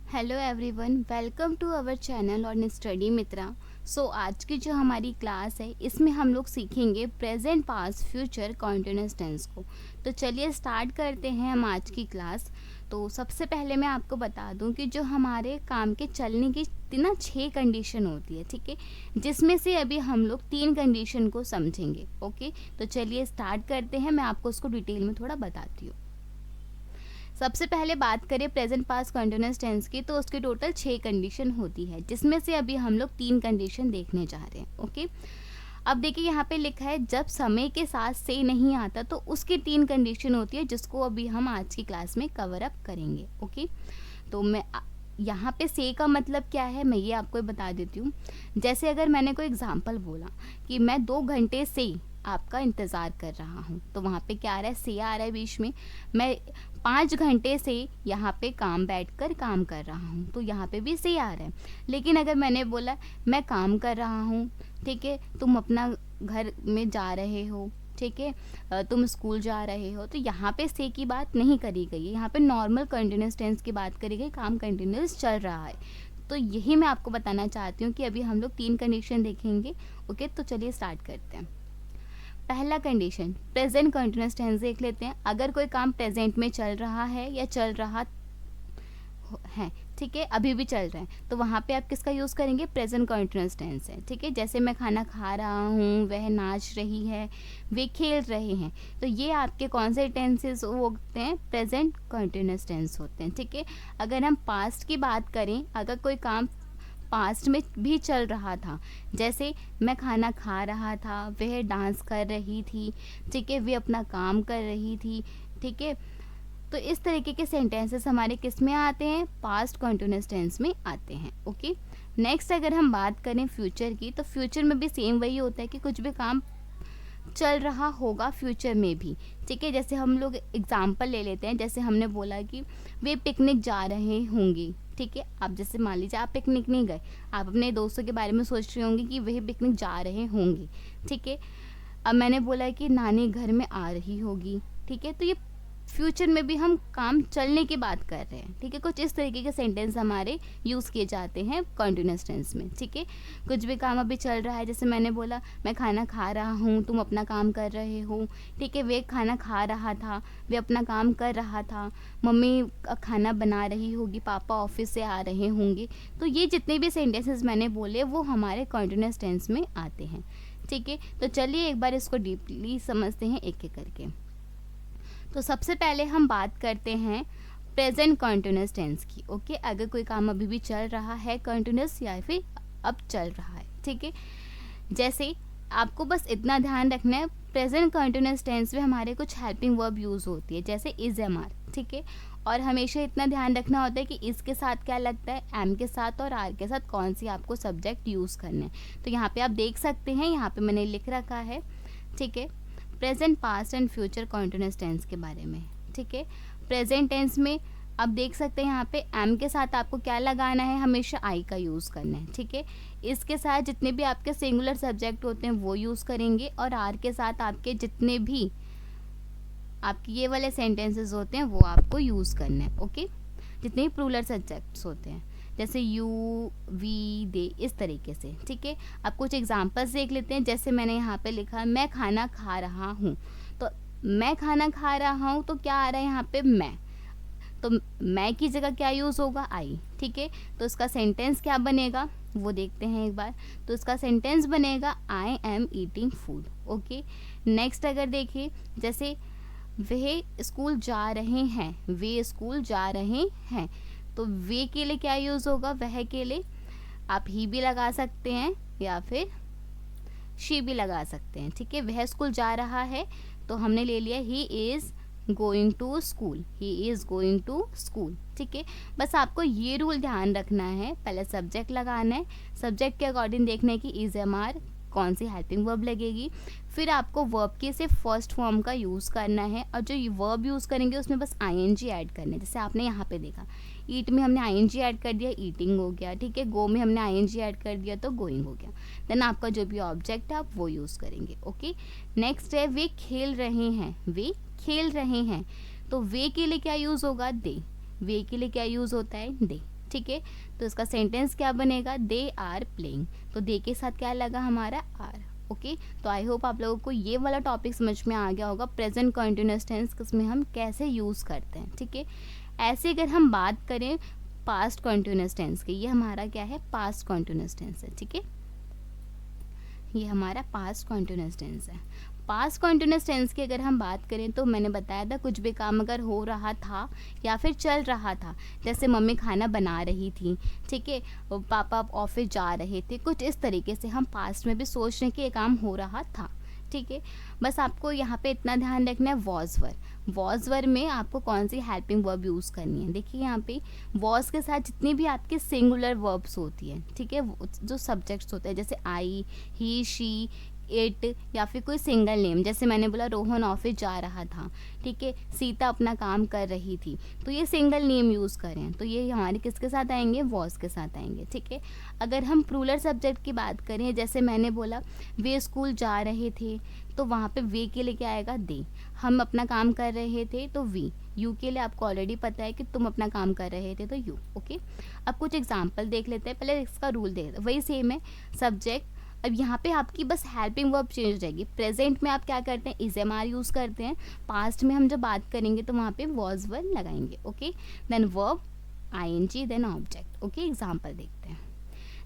Hello everyone, welcome to our channel on study Mitra. आज की जो हमारी क्लास है इसमें हम लोग सीखेंगे present, past, future, continuous tense को। तो चलिए स्टार्ट करते हैं हम आज की क्लास। तो सबसे पहले मैं आपको बता दूं कि जो हमारे काम के चलने की ना 6 कंडीशन होती है, ठीक है, जिसमें से अभी हम लोग 3 कंडीशन को समझेंगे। ओके, तो चलिए स्टार्ट करते हैं। मैं आपको उसको डिटेल में थोड़ा बताती हूँ। सबसे पहले बात करें प्रेजेंट, पास्ट, कंटिन्यूअस टेंस की, तो उसकी टोटल 6 कंडीशन होती है, जिसमें से अभी हम लोग 3 कंडीशन देखने जा रहे हैं। ओके, अब देखिए यहाँ पे लिखा है जब समय के साथ से नहीं आता, तो उसकी 3 कंडीशन होती है, जिसको अभी हम आज की क्लास में कवर अप करेंगे। ओके, तो मैं यहाँ पे से का मतलब क्या है मैं ये आपको बता देती हूँ। जैसे अगर मैंने कोई एग्जाम्पल बोला कि मैं 2 घंटे से आपका इंतज़ार कर रहा हूँ, तो वहाँ पे क्या आ रहा है, से आ रहा है बीच में। मैं 5 घंटे से यहाँ पे बैठकर काम कर रहा हूँ, तो यहाँ पे भी से आ रहा है। लेकिन अगर मैंने बोला मैं काम कर रहा हूँ, ठीक है, तुम अपना घर में जा रहे हो, ठीक है, तुम स्कूल जा रहे हो, तो यहाँ पे से की बात नहीं करी गई है। यहाँ पे नॉर्मल कंटिन्यूस टेंस की बात करी गई, काम कंटिन्यूस चल रहा है। तो यही मैं आपको बताना चाहती हूँ कि अभी हम लोग 3 कंडीशन देखेंगे। ओके, तो चलिए स्टार्ट करते हैं। पहला कंडीशन प्रेजेंट कंटिन्यूस टेंस देख लेते हैं। अगर कोई काम प्रेजेंट में चल रहा है या चल रहा है, ठीक है, अभी भी चल रहा है, तो वहाँ पे आप किसका यूज़ करेंगे, प्रेजेंट कंटिन्यूअस टेंस है। ठीक है, जैसे मैं खाना खा रहा हूँ, वह नाच रही है, वे खेल रहे हैं, तो ये आपके कौन से टेंसेस होते हैं, प्रेजेंट कंटिन्यूअस टेंस होते हैं। ठीक है, अगर हम पास्ट की बात करें, अगर कोई काम पास्ट में भी चल रहा था, जैसे मैं खाना खा रहा था, वह डांस कर रही थी, ठीक है, वे अपना काम कर रही थी, ठीक है, तो इस तरीके के सेंटेंसेस हमारे किस में आते हैं, पास्ट कंटिन्यूअस टेंस में आते हैं। ओके, नेक्स्ट अगर हम बात करें फ्यूचर की, तो फ्यूचर में भी सेम वही होता है कि कुछ भी काम चल रहा होगा फ्यूचर में भी। ठीक है, जैसे हम लोग एग्जाम्पल ले लेते हैं, जैसे हमने बोला कि वे पिकनिक जा रहे होंगे। ठीक है, आप जैसे मान लीजिए आप पिकनिक नहीं गए, आप अपने दोस्तों के बारे में सोच रहे होंगे कि वह पिकनिक जा रहे होंगे। ठीक है, अब मैंने बोला कि नानी घर में आ रही होगी। ठीक है, तो ये फ्यूचर में भी हम काम चलने की बात कर रहे हैं। ठीक है, कुछ इस तरीके के सेंटेंस हमारे यूज़ किए जाते हैं कंटिन्यूअस टेंस में। ठीक है, कुछ भी काम अभी चल रहा है, जैसे मैंने बोला मैं खाना खा रहा हूँ, तुम अपना काम कर रहे हो। ठीक है, वे खाना खा रहा था, वे अपना काम कर रहा था, मम्मी खाना बना रही होगी, पापा ऑफिस से आ रहे होंगे। तो ये जितने भी सेंटेंसेस मैंने बोले वो हमारे कंटिन्यूअस टेंस में आते हैं। ठीक है, तो चलिए एक बार इसको डीपली समझते हैं एक एक करके। तो सबसे पहले हम बात करते हैं प्रेजेंट कंटिन्यूअस टेंस की। ओके, अगर कोई काम अभी भी चल रहा है कंटिन्यूअस या फिर अब चल रहा है। ठीक है, जैसे आपको बस इतना ध्यान रखना है, प्रेजेंट कंटिन्यूअस टेंस में हमारे कुछ हेल्पिंग वर्ब यूज़ होती है, जैसे इज, एम, आर। ठीक है, और हमेशा इतना ध्यान रखना होता है कि इसके साथ क्या लगता है, एम के साथ और आर के साथ कौन सी आपको सब्जेक्ट यूज़ करना है। तो यहाँ पे आप देख सकते हैं, यहाँ पे मैंने लिख रखा है। ठीक है, present, past and future continuous tense के बारे में। ठीक है, प्रेजेंट टेंस में आप देख सकते हैं यहाँ पे एम के साथ आपको क्या लगाना है, हमेशा आई का यूज़ करना है। ठीक है, इसके साथ जितने भी आपके सिंगुलर सब्जेक्ट होते हैं वो यूज़ करेंगे, और आर के साथ आपके जितने भी आपके ये वाले सेंटेंसेस होते हैं वो आपको यूज़ करना है। ओके, जितने भी प्लूरल सब्जेक्ट्स होते हैं, जैसे यू, वी, दे, इस तरीके से। ठीक है, अब कुछ एग्जांपल्स देख लेते हैं। जैसे मैंने यहाँ पे लिखा मैं खाना खा रहा हूँ, तो मैं खाना खा रहा हूँ, तो क्या आ रहा है यहाँ पे, मैं, तो मैं की जगह क्या यूज़ होगा, आई। ठीक है, तो इसका सेंटेंस क्या बनेगा वो देखते हैं एक बार। तो इसका सेंटेंस बनेगा I am eating food. Okay, next अगर देखिए, जैसे वह स्कूल जा रहे हैं, वे स्कूल जा रहे हैं, तो वे के लिए क्या यूज़ होगा, वह के लिए आप ही भी लगा सकते हैं या फिर शी भी लगा सकते हैं। ठीक है, वह स्कूल जा रहा है, तो हमने ले लिया he is going to school, he is going to school. ठीक है, बस आपको ये रूल ध्यान रखना है, पहले सब्जेक्ट लगाना है, सब्जेक्ट के अकॉर्डिंग देखना है कि इज, एम, आर कौन सी हेल्पिंग वर्ब लगेगी, फिर आपको वर्ब के सिर्फ फर्स्ट फॉर्म का यूज़ करना है, और जो वर्ब यूज़ करेंगे उसमें बस आईएनजी ऐड करना है। जैसे आपने यहाँ पे देखा, ईट में हमने आईएनजी ऐड कर दिया, ईटिंग हो गया। ठीक है, गो में हमने आईएनजी ऐड कर दिया, तो गोइंग हो गया। देन आपका जो भी ऑब्जेक्ट है आप वो यूज़ करेंगे। ओके, नेक्स्ट है वे खेल रहे हैं, वे खेल रहे हैं, तो वे के लिए क्या यूज़ होगा, दे, वे के लिए क्या यूज़ होता है, दे। ठीक है। तो इसका सेंटेंस क्या बनेगा, दे आर प्लेइंग। तो दे के साथ क्या लगा हमारा, आर। ओके, तो आई होप आप लोगों को ये वाला टॉपिक समझ में आ गया होगा, प्रेजेंट कंटिन्यूअस टेंस इसमें हम कैसे यूज़ करते हैं। ठीक है, ऐसे अगर हम बात करें पास्ट कंटिन्यूअस टेंस की, ये हमारा क्या है, पास्ट कंटिन्यूअस टेंस है। ठीक है, ये हमारा पास्ट कंटिन्यूअस टेंस है। पास्ट कंटिन्यूअस टेंस की अगर हम बात करें तो मैंने बताया था कुछ भी काम अगर हो रहा था या फिर चल रहा था, जैसे मम्मी खाना बना रही थी, ठीक है, पापा ऑफिस जा रहे थे, कुछ इस तरीके से हम पास्ट में भी सोच रहे हैं कि ये काम हो रहा था। ठीक है, बस आपको यहाँ पे इतना ध्यान रखना है, वॉज वर में आपको कौन सी हेल्पिंग वर्ब यूज़ करनी है। देखिए यहाँ पे वॉज के साथ जितनी भी आपके सिंगुलर वर्ब्स होती है, ठीक है, जो सब्जेक्ट्स होते हैं जैसे आई, ही, शी, इट, या फिर कोई सिंगल नेम, जैसे मैंने बोला रोहन ऑफिस जा रहा था, ठीक है, सीता अपना काम कर रही थी, तो ये सिंगल नेम यूज़ करें तो ये हमारे किसके साथ आएंगे, वॉज के साथ आएंगे। ठीक है, अगर हम प्लूरल सब्जेक्ट की बात करें, जैसे मैंने बोला वे स्कूल जा रहे थे, तो वहाँ पे वे के लिए क्या आएगा, दे। हम अपना काम कर रहे थे तो वी। यू के लिए आपको ऑलरेडी पता है कि तुम अपना काम कर रहे थे तो यू। ओके, अब कुछ एग्जाम्पल देख लेते हैं, पहले इसका रूल देख लेते हैं। वही सेम है, सब्जेक्ट। अब यहाँ पे आपकी बस हेल्पिंग वर्ब चेंज हो जाएगी। प्रेजेंट में आप क्या करते हैं, इज एम आर यूज़ करते हैं। पास्ट में हम जब बात करेंगे तो वहाँ पे वॉज वर लगाएंगे। Okay, then verb I N G, then object. Okay, example देखते हैं।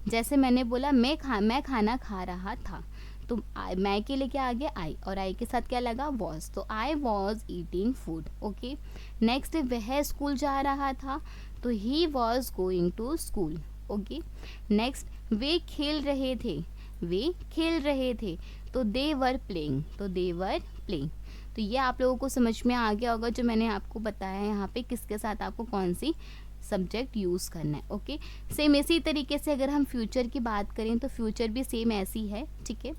जैसे मैंने बोला मैं खाना खा रहा था, तो मैं के लिए क्या आ गया, आई, और आई के साथ क्या लगा, वॉज, तो I was eating food. Okay, next वह स्कूल जा रहा था, तो he was going to school. Okay, next वे खेल रहे थे, तो दे वर प्लेइंग, तो ये आप लोगों को समझ में आ गया होगा जो मैंने आपको बताया है यहाँ पे किसके साथ आपको कौन सी सब्जेक्ट यूज़ करना है। ओके, सेम इसी तरीके से अगर हम फ्यूचर की बात करें तो फ्यूचर भी सेम ऐसी है। ठीक है,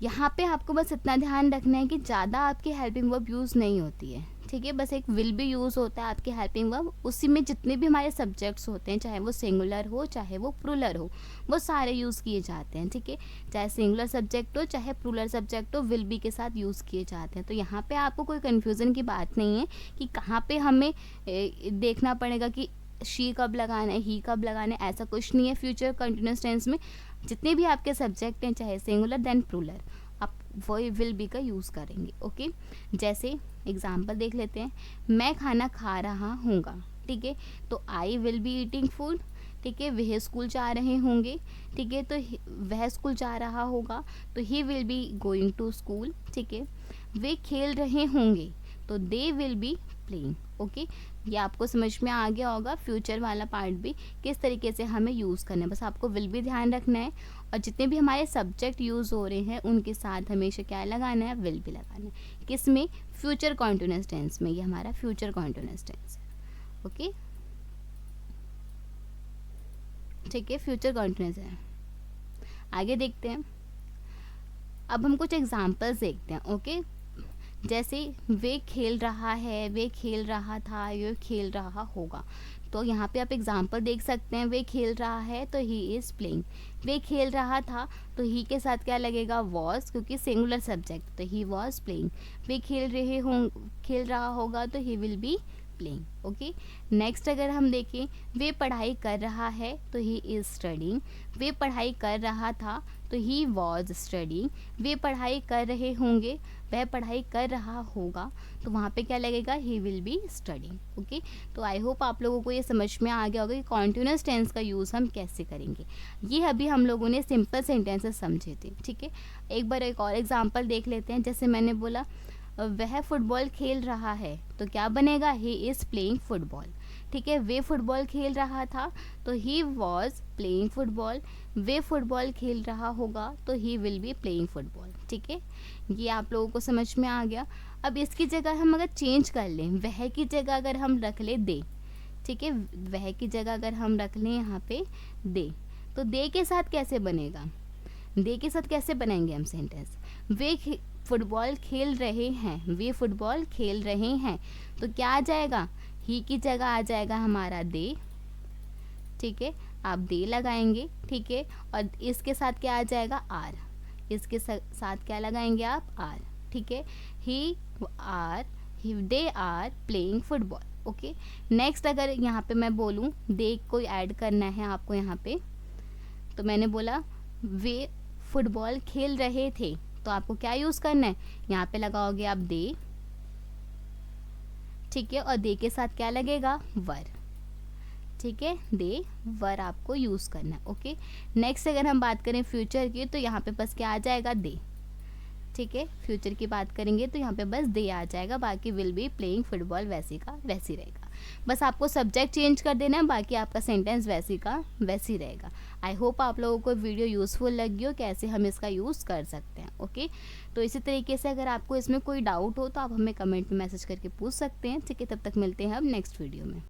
यहाँ पे आपको बस इतना ध्यान रखना है कि ज़्यादा आपकी हेल्पिंग वर्ब यूज़ नहीं होती है। ठीक है, बस एक विल भी यूज़ होता है आपकी हेल्पिंग वर्ब, उसी में जितने भी हमारे सब्जेक्ट्स होते हैं, चाहे वो सिंगुलर हो चाहे वो प्लूरल हो, वो सारे यूज़ किए जाते हैं। ठीक है, चाहे सिंगुलर सब्जेक्ट हो चाहे प्लूरल सब्जेक्ट हो, विल बी के साथ यूज़ किए जाते हैं। तो यहाँ पे आपको कोई कन्फ्यूज़न की बात नहीं है कि कहाँ पे हमें देखना पड़ेगा कि शी कब लगाना है, ही कब लगाना है, ऐसा कुछ नहीं है। फ्यूचर कंटिन्यूअस टेंस में जितने भी आपके सब्जेक्ट हैं, चाहे सिंगुलर देन प्लूरल, आप वही विल बी का यूज़ करेंगे। ओके, जैसे एग्जाम्पल देख लेते हैं, मैं खाना खा रहा हूँगा। ठीक है, तो I will be eating food. ठीक है, वह स्कूल जा रहे होंगे। ठीक है, तो वह स्कूल जा रहा होगा, तो he will be going to school. ठीक है, वे खेल रहे होंगे, तो they will be playing. Okay, ये आपको समझ में आ गया होगा फ्यूचर वाला पार्ट भी किस तरीके से हमें यूज़ करना है। बस आपको विल भी ध्यान रखना है, और जितने भी हमारे सब्जेक्ट यूज़ हो रहे हैं उनके साथ हमेशा क्या लगाना है, विल भी लगाना है। किस में, फ्यूचर कॉन्टिन्यूअस टेंस में, ये हमारा फ्यूचर कॉन्टिन्यूअस टेंस है। ओके, ठीक है, फ्यूचर कॉन्टिन्यूअस है। आगे देखते हैं, अब हम कुछ एग्जाम्पल्स देखते हैं। ओके, जैसे वे खेल रहा है, वे खेल रहा था, ये खेल रहा होगा, तो यहाँ पे आप एग्जाम्पल देख सकते हैं। वे खेल रहा है तो ही इज़ प्लेइंग, वे खेल रहा था तो ही के साथ क्या लगेगा, वॉज, क्योंकि सिंगुलर सब्जेक्ट, तो ही वॉज प्लेइंग। वे खेल रहा होगा तो he will be playing. Okay, next अगर हम देखें, वे पढ़ाई कर रहा है तो ही इज़ स्टडिंग, वे पढ़ाई कर रहा था तो ही वॉज स्टडिंग, वे पढ़ाई कर रहे होंगे, वह पढ़ाई कर रहा होगा, तो वहाँ पे क्या लगेगा, ही विल बी स्टडिंग। ओके, तो आई होप आप लोगों को ये समझ में आ गया होगा कि कॉन्टिन्यूअस टेंस का यूज़ हम कैसे करेंगे। ये अभी हम लोगों ने सिंपल सेंटेंसेस समझे थे। ठीक है, एक बार एक और एग्जाम्पल देख लेते हैं। जैसे मैंने बोला वह फुटबॉल खेल रहा है, तो क्या बनेगा, ही इज़ प्लेइंग फुटबॉल। ठीक है, वे फुटबॉल खेल रहा था तो he was playing football, way football खेल रहा होगा तो he will be playing football. ठीक है, ये आप लोगों को समझ में आ गया। अब इसकी जगह हम अगर चेंज कर लें, वह की जगह अगर हम रख लें दे, ठीक है, वह की जगह अगर हम रख लें यहाँ पे दे, तो दे के साथ कैसे बनेगा, दे के साथ कैसे बनाएंगे हम सेंटेंस, वे फुटबॉल खेल रहे हैं, वे फुटबॉल खेल रहे हैं, तो क्या आ जाएगा, ही की जगह आ जाएगा हमारा दे। ठीक है, आप दे लगाएंगे। ठीक है, और इसके साथ क्या आ जाएगा, आर, इसके साथ क्या लगाएंगे आप, आर। ठीक है, they are playing football. Okay. Next अगर यहाँ पे मैं बोलूँ दे कोई ऐड करना है आपको यहाँ पे, तो मैंने बोला वे फुटबॉल खेल रहे थे, तो आपको क्या यूज़ करना है, यहाँ पे लगाओगे आप दे, ठीक है, और दे के साथ क्या लगेगा, वर, ठीक है, दे वर आपको यूज़ करना है। ओके। नेक्स्ट अगर हम बात करें फ्यूचर की, तो यहाँ पे बस क्या आ जाएगा, दे, ठीक है। फ्यूचर की बात करेंगे तो यहाँ पे बस दे आ जाएगा, बाकी विल बी प्लेइंग फुटबॉल वैसी का वैसी रहेगा। बस आपको सब्जेक्ट चेंज कर देना है, बाकी आपका सेंटेंस वैसी का वैसी रहेगा। आई होप आप लोगों को वीडियो यूज़फुल लगी हो, कैसे हम इसका यूज़ कर सकते हैं। ओके। तो इसी तरीके से अगर आपको इसमें कोई डाउट हो तो आप हमें कमेंट में मैसेज करके पूछ सकते हैं, ठीक है। तब तक मिलते हैं अब नेक्स्ट वीडियो में।